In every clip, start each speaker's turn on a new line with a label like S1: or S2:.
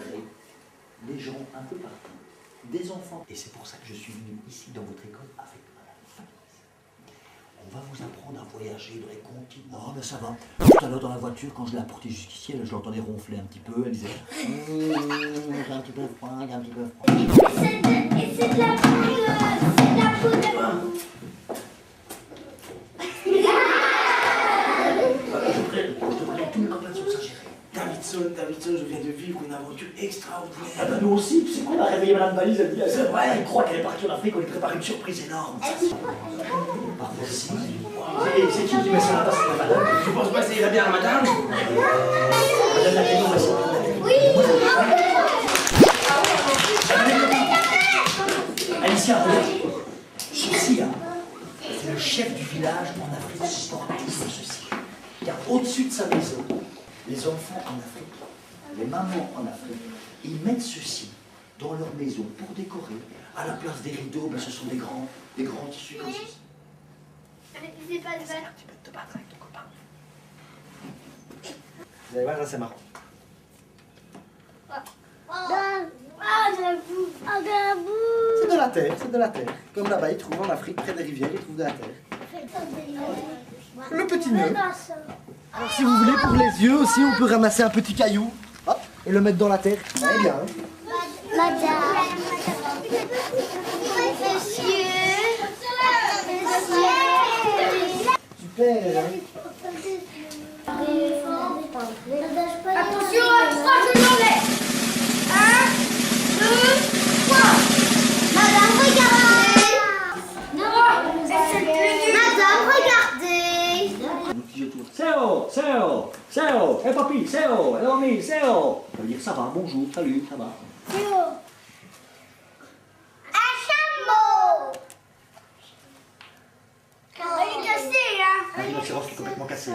S1: rencontrer des gens un peu partout, des enfants. Et c'est pour ça que je suis venu ici dans votre école avec Madame Valise. On va vous apprendre à voyager dans les continents. Oh, ben ça va. Tout à l'heure dans la voiture, quand je l'ai apportée jusqu'ici, je l'entendais ronfler un petit peu. Elle disait j'ai un petit peu froid, j'ai un petit peu froid.
S2: Et c'est de la poudre. C'est de la poudre.
S1: Je te présente tous mes copains sont ça, chérie.
S3: Davidson, je viens de vivre une aventure extraordinaire.
S1: Ah ben nous aussi, tu sais quoi, on a réveillé Madame Valise, elle dit, c'est vrai, elle croit qu'elle est partie en Afrique, on lui prépare une surprise énorme. Pas possible. C'est qui met ça là-bas, c'est la madame?
S3: Tu penses pas que ça ira bien à madame?
S1: Madame la Ténon, elle s'est
S2: Oui.
S1: Alicia, regarde. Ceci, hein, c'est le chef du village en Afrique qui porte ceci. Car au-dessus de sa maison, les enfants en Afrique, les mamans en Afrique, ils mettent ceci dans leur maison pour décorer. À la place des rideaux, ben, ce sont des grands tissus comme ceci.
S2: C'est pas de
S1: Essaye un petit peu de te battre avec ton copain.
S3: Vous allez voir, là c'est marrant. C'est de la terre, c'est de la terre. Comme là-bas, ils trouvent en Afrique, près des rivières, ils trouvent de la terre. Le petit nœud. Alors si vous voulez, pour les yeux aussi, on peut ramasser un petit caillou, hop, et le mettre dans la terre. Ouais, bien. Hein.
S2: Madame. Monsieur.
S3: Super.
S2: Attention, à 3, je l'enlève. 1, 2, 3. Madame, regardez. Non, c'est le plus dur. Madame, regardez.
S1: C'est hey papy, c'est haut, hello me, c'est haut. Ça veut dire ça va, bonjour, salut, ça va.
S2: Un chameau. Il est cassé, hein.
S1: Un rhinocéros qui est complètement cassé.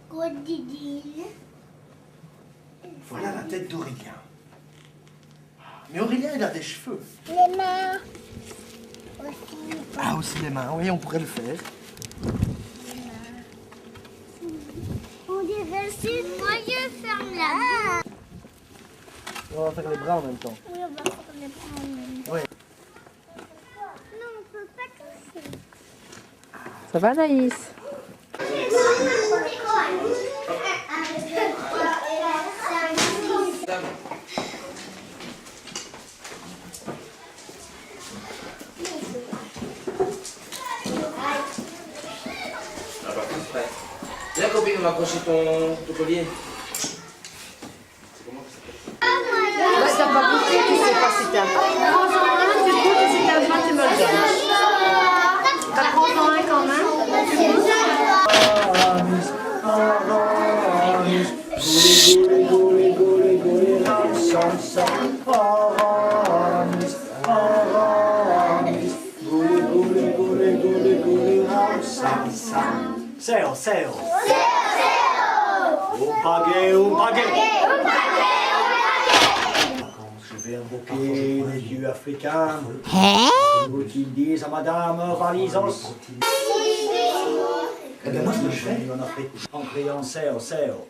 S2: Crocodile.
S3: Voilà la tête d'Aurélien. Mais Aurélien, il a des cheveux.
S2: Les mains. Aussi.
S3: Ah, aussi les mains, oui, on pourrait le faire.
S2: On dirait si moi je ferme la.
S3: On va faire les bras en même temps.
S2: Oui, on va faire les bras en même temps.
S3: Oui.
S2: Non, on peut pas toucher.
S4: Ça va, Naïs?
S3: Viens copine, on va accrocher ton collier.
S4: Bah, t'as pas goûté, tu sais pas si t'as. Prends-en un, tu goûtes et si t'as besoin, tu me le donnes. Bah, prends-en un quand même. Tu goûtes.
S1: C'est haut. Au paguet. Je vais invoquer les dieux africains. Qu'ils disent à Madame Valisos. Eh bien, moi, ce que je fais en Afrique, en criant c'est haut.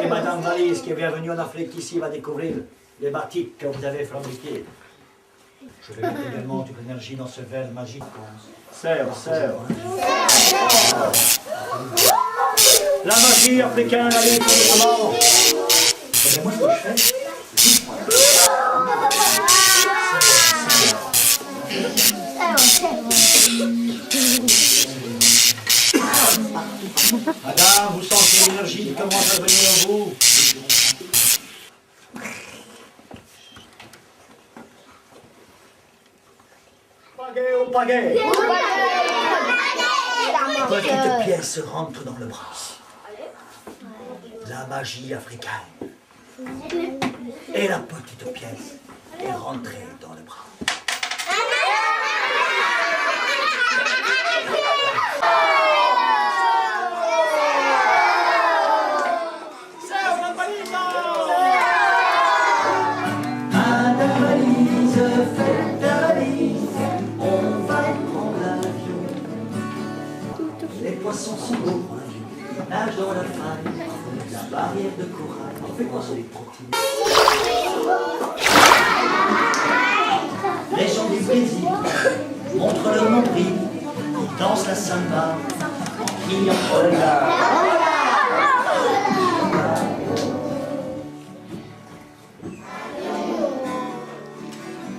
S1: Et Madame Valise, qui est bienvenue en Afrique ici, va découvrir les batiks que vous avez fabriqués. Je vais mettre également toute l'énergie dans ce verre magique. C'est haut. La magie africaine, allez, comment? Eh bien, moi, ce que je fais, Madame, vous sentez l'énergie qui commence à venir en vous? Paguet. Petite pièce rentre dans le bras. La magie africaine. Et la petite pièce est rentrée dans le bras. poissons sont beaux, ils nagent dans la faille, la barrière de corail. En fait, quoi, c'est des protéines. Les gens du Brésil montrent leur nombril, ils dansent la samba, en criant Olga.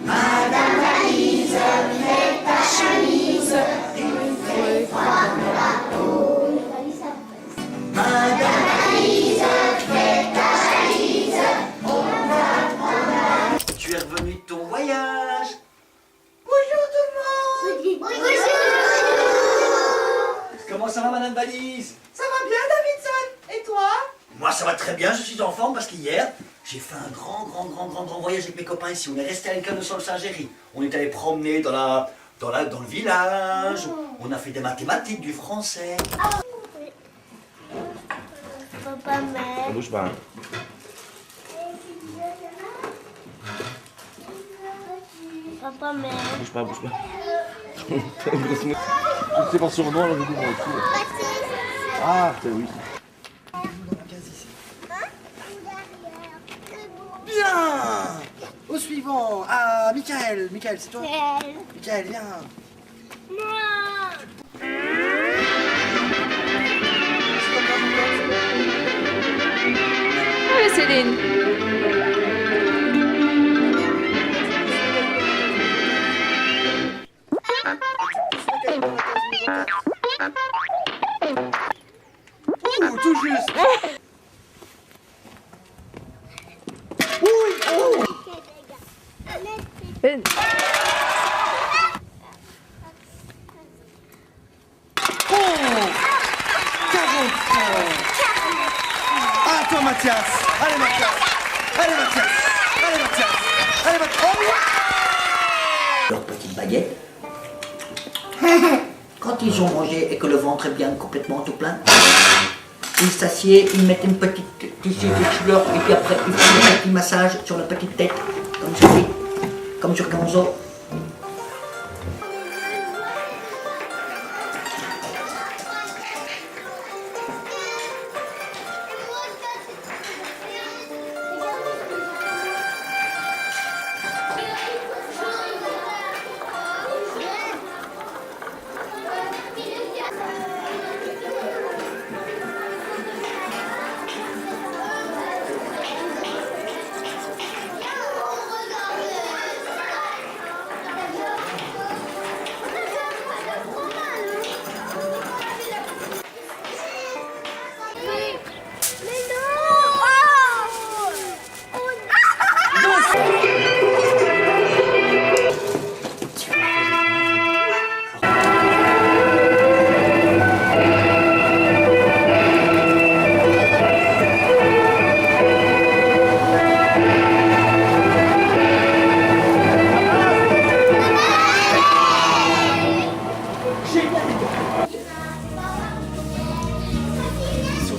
S2: Madame Valise, fais ta chemise, il fait froid dans la peau. Madame Valise, fais ta chemise, on va prendre la...
S1: Tu es revenu de ton voyage. Bonjour tout le monde.
S2: Bonjour.
S1: Comment ça va, Madame Valise?
S3: Ça va bien, Davidson? Et toi?
S1: Moi, ça va très bien, je suis en forme parce qu'hier, j'ai fait un grand voyage avec mes copains ici. On est resté à l'école de Saint-Géry. On est allé promener dans le village. On a fait des mathématiques, du français.
S2: Papa, mais...
S5: Bouge pas.
S2: Papa, mais...
S5: Bouge pas, bouge pas. C'est pas sur moi, là, du coup, moi aussi. Ah, c'est oui.
S3: Bien. Au suivant. Ah, Michael. Michael, c'est toi? Michael, viens.
S4: Allez, Céline.
S3: Ouh, tout juste. Ah, toi, Mathias. Allez, Mathias. Allez, Mathias. Allez, Mathias. Allez, Mathias. Oh, oui.
S1: Leur petite baguette. Quand ils ont mangé et que le ventre est bien complètement tout plein, ils s'assiedent, ils mettent une petite tissu de fleurs et puis après ils font un petit massage sur la petite tête, comme ceci, comme sur Gonzo.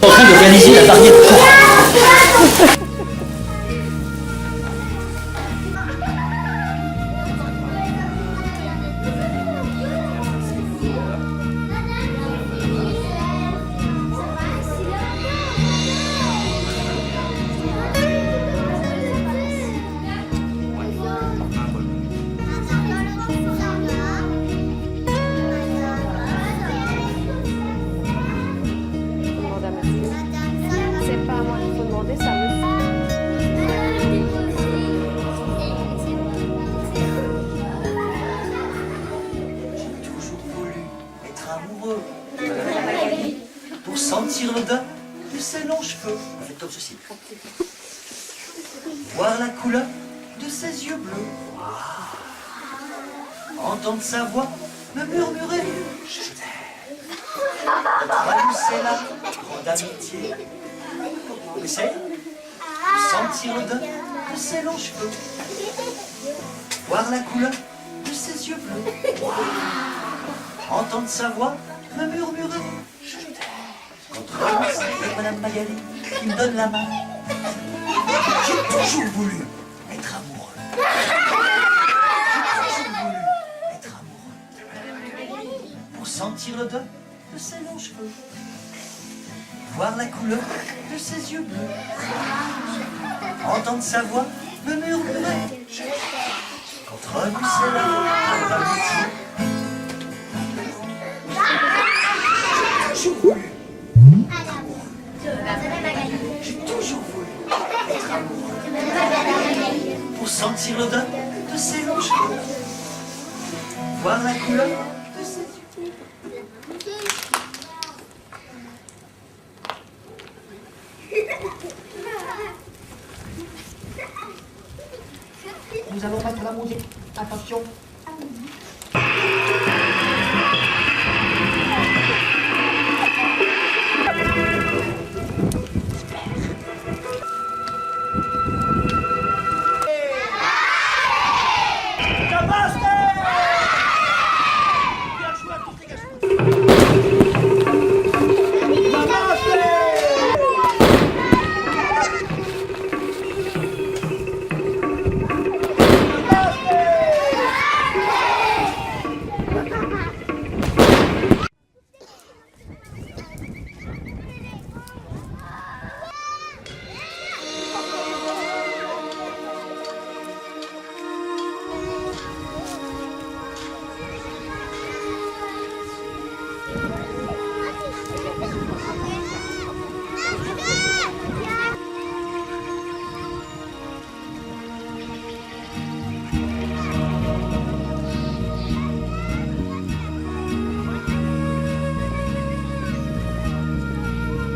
S1: En train de réaliser la barrière de corail.
S4: Demande à Mathieu. C'est pas à moi qu'il faut demander, ça me...
S1: J'ai toujours voulu être amoureux. Pour sentir l'odeur de ses longs cheveux. Faites comme ceci. Voir la couleur de ses yeux bleus. Entendre sa voix me murmurer je t'aime. Traverser la grande amitié. Vous savez, sentir l'odeur de ses longs cheveux. Voir la couleur de ses yeux bleus. Entendre sa voix me murmurer je t'aime. Entre avec Madame Magali qui me donne la main. J'ai toujours voulu être amoureux. J'ai toujours voulu être amoureux. Pour sentir l'odeur de ses longs cheveux. Voir la couleur de ses yeux bleus. Entendre sa voix me murmurer. Contre lui c'est là, contre l'amitié. J'ai toujours voulu être amoureux. Pour sentir l'odeur de ses longs cheveux. Voir la couleur de ses yeux.
S3: Nous allons mettre la musique. Attention.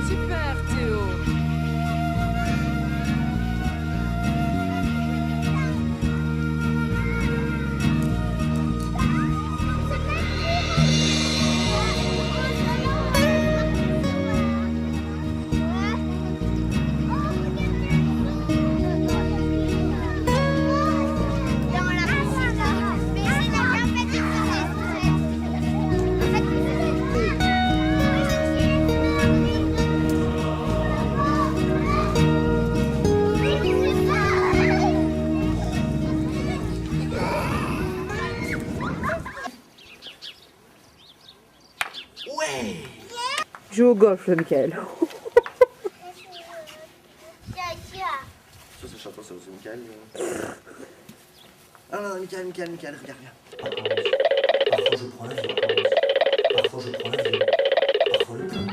S6: Super Théo.
S1: Ouais.
S6: Joue au golf, Michael.
S3: Ça, c'est chantant, c'est aussi Michael. Ah non, Michael, regarde, viens.
S1: Parfois je prends l'avion. Parfois je prends l'avion. Parfois le train.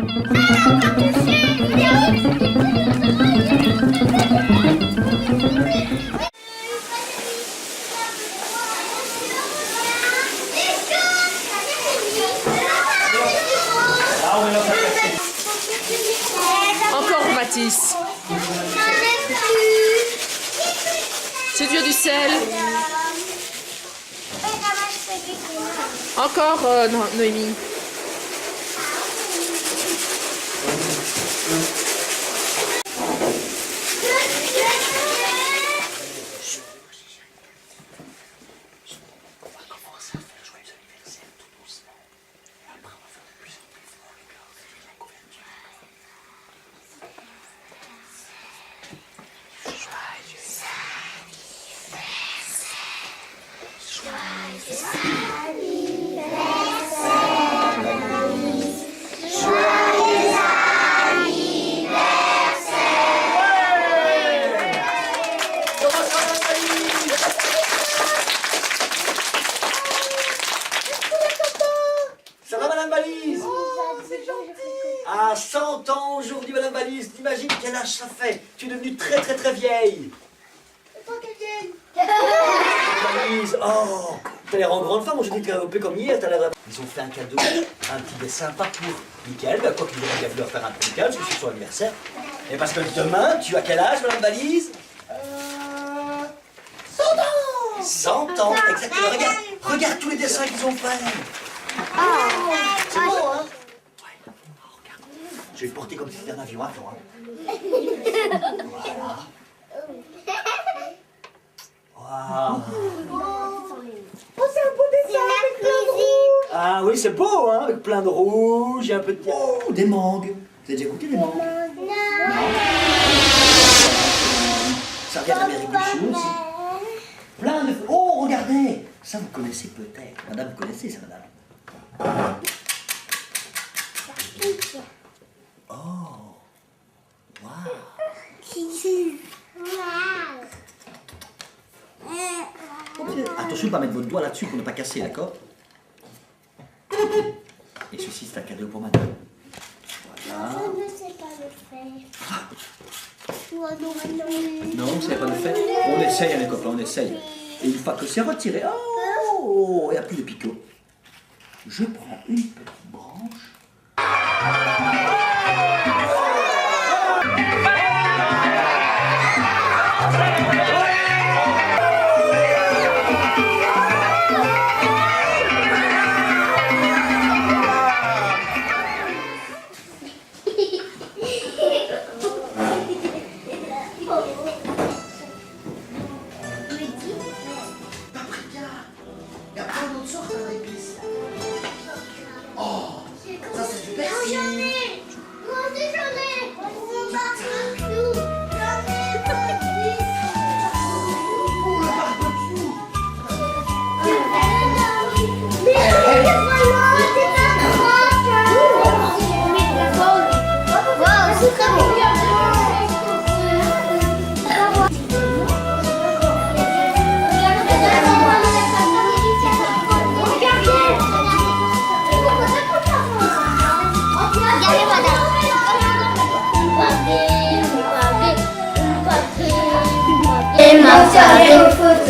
S6: Encore Mathis. C'est Dieu du sel. Encore Noémie.
S1: Ça va, Madame Valise? À 100 ans aujourd'hui, Madame Valise, t'imagines quel âge ça fait? Tu es devenue très très très vieille. Valise, oh, t'as l'air en grande femme, moi je dis que t'es un peu comme hier, t'as l'air... Ils ont fait un cadeau, un petit dessin pas pour Michael, bah, quoi qu'il aurait bien voulu leur faire un petit cadeau, parce que c'est son anniversaire. Et parce que demain, tu as quel âge, Madame Valise? 100 ans, exactement. Regarde tous les dessins qu'ils ont faits. C'est beau, hein? Ouais. Oh, regarde. Je vais le porter comme si c'était un avion à toi. Voilà. Waouh.
S4: Oh, c'est un beau dessin avec plein de rouge.
S1: Ah oui, c'est beau, hein? Avec plein de rouge, et un peu de... Oh, des mangues. Vous avez déjà goûté des mangues? Non. Ça vient d'Amérique du Sud aussi. Plein de... Oh, regardez! Ça, vous connaissez peut-être. Madame, vous connaissez ça, madame? Oh. Waouh. Attention de ne pas mettre votre doigt là-dessus pour ne pas casser, d'accord? Et ceci, c'est un cadeau pour madame. Voilà.
S2: Je ne sais pas le faire.
S1: Non, vous ne savez pas le faire? On essaye, les copains, on essaye. Et une fois que c'est retiré, oh, il n'y a plus de picots. Je prends une petite branche.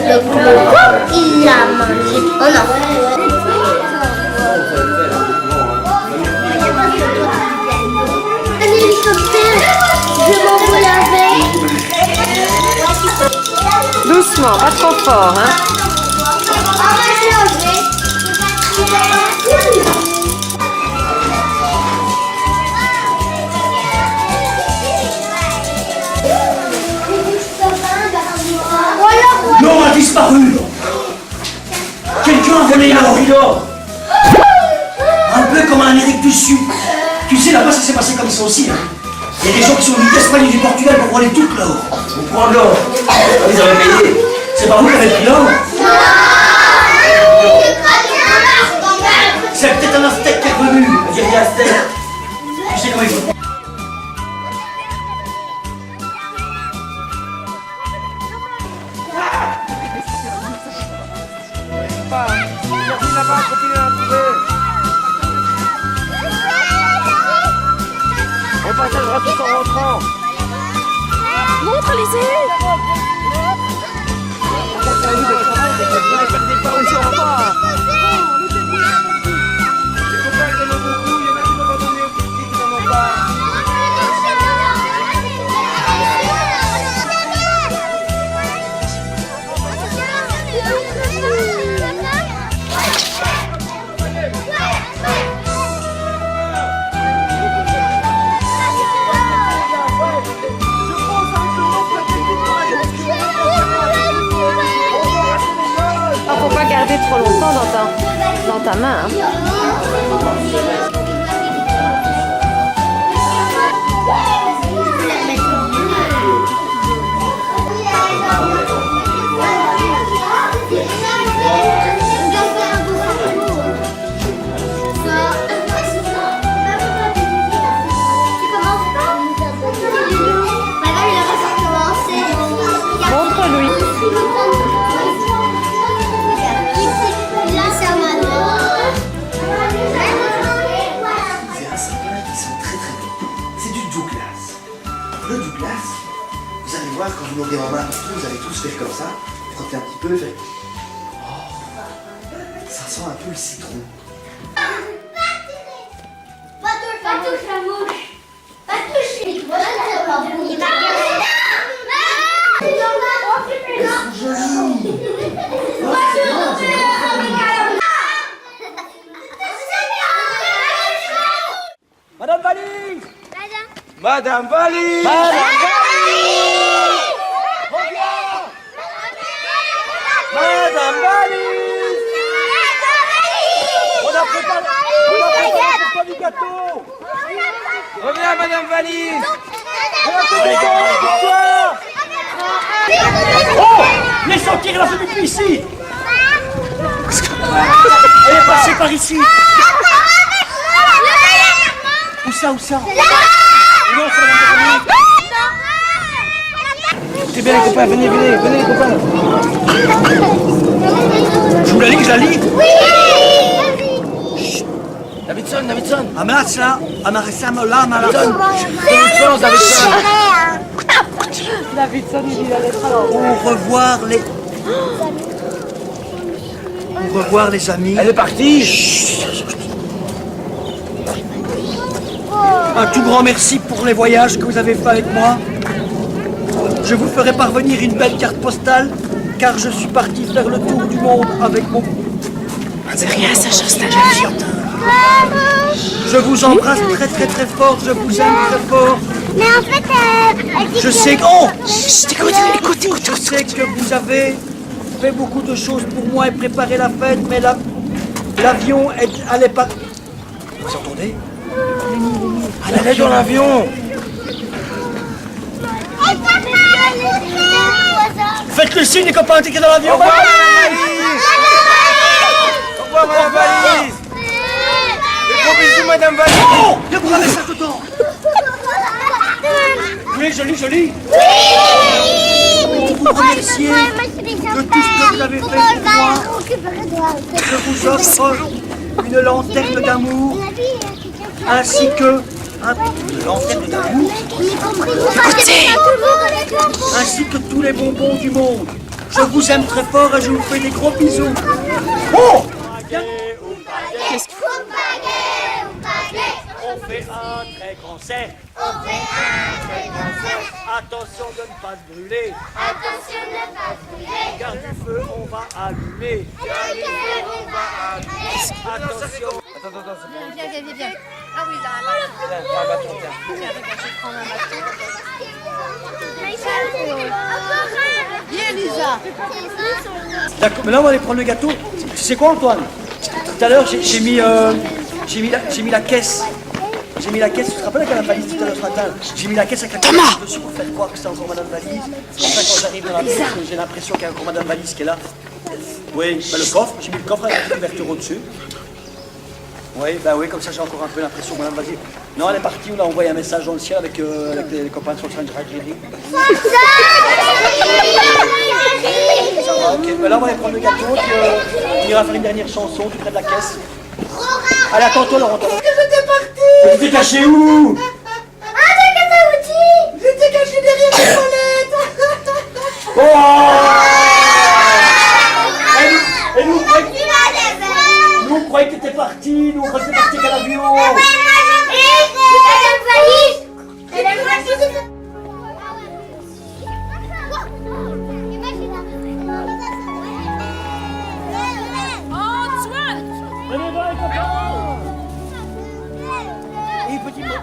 S2: Le gros, il l'a mangé. Oh non. Un hélicoptère, je m'envole avec.
S4: Doucement, pas trop fort, hein.
S1: L'or a disparu. Quelqu'un a volé l'or. Un peu comme en Amérique du Sud. Tu sais, là-bas, ça s'est passé comme ça aussi. Hein. Il y a des gens qui sont venus d'Espagne et du Portugal pour voler tout l'or. Pour prendre l'or. Ils avaient payé. C'est pas vous qui avez pris l'or? C'est peut-être un Aztèque qui est revenu. Un guerrier Aztèque. Tu sais comment ils font?
S5: On partagera tout en rentrant.
S6: Montre-les-y.
S4: Faut pas garder trop longtemps dans ta main. Hein. Montre-lui.
S3: Le Douglas, vous allez voir quand vous l'aurez en main, vous allez tous faire comme ça, frotter un petit peu, faire... Oh, ça sent un peu le citron.
S2: Pas touche la mouche. Pas toucher.
S3: Elles sont jolies.
S5: Madame Valise. Madame Valise. Madame Valise. On a préparé du gâteau. Reviens, Madame Valise.
S1: Oh! Les sortir la famille ici! Elle est passée par ici! Où ça? ça, où ça?
S5: Non, c'est la famille. C'est bien les copains, venez les copains.
S1: Je vous la lis, je la lis.
S5: Davidson.
S1: Amasa, Amarasam, la
S5: Davidson.
S6: Davidson, il dit la lettre alors.
S1: Au revoir les amis.
S5: Elle est partie.
S1: Un tout grand merci pour les voyages que vous avez fait avec moi. Je vous ferai parvenir une belle carte postale car je suis parti faire le tour du monde avec mon...
S6: C'est rien, ça chose ta
S1: Je vous embrasse très très très fort, je vous aime très fort.
S2: Mais en fait,
S1: Je sais que... Oh,
S6: Écoute.
S1: je sais que vous avez fait beaucoup de choses pour moi et préparé la fête, mais l'avion allait pas... Vous entendez?
S5: Elle est dans l'avion.
S1: Faites le signe les copains, t'es dans l'avion.
S5: Au revoir madame Valise. Et gros bisous madame Valise.
S1: Oh, il y a beaucoup de messages dedans. Oui, joli. Pour vous remercier de tout ce que vous avez fait pour moi, je vous offre une lanterne d'amour ainsi que une lanterne d'amour ainsi que tous les bonbons du monde. Je vous aime très fort et je vous fais des gros bisous. Oh! On fait un très grand cercle. Attention de ne pas se brûler. Car du feu on va allumer. Attention.
S5: Attends, c'est bon.
S4: Viens. Ah oui, là,
S5: Tiens, un bâton, tiens.
S4: je vais prendre un bâton.
S2: Viens, Lisa.
S1: D'accord, mais là on va aller prendre le gâteau. Tu sais quoi Antoine? Tout à l'heure j'ai mis la caisse. J'ai mis la caisse, tu te rappelles avec la valise tout à l'heure ce matin? J'ai mis la caisse avec la caisse dessus pour faire croire que c'est encore Madame Valise. Après quand j'arrive dans la maison, j'ai l'impression qu'il y a encore Madame Valise qui est là. Oui, bah, le coffre, j'ai mis le coffre avec la couverture au-dessus. Oui, comme ça j'ai encore un peu l'impression que Madame Valise... Non, elle est partie, on a envoyé un message dans le ciel avec les copains sur le Saint Jerry. Ça va, ok. Mais là on va aller prendre le gâteau, puis on ira faire une dernière chanson, tu près de la caisse. Allez, attends-toi Laurent. Mais tu t'es caché où? J'étais caché derrière les toilettes. Oh! Et nous, on croyait que t'étais parti, nous on croyait que t'étais parti qu'à l'avion. Venez voir les copains. Et petit mot.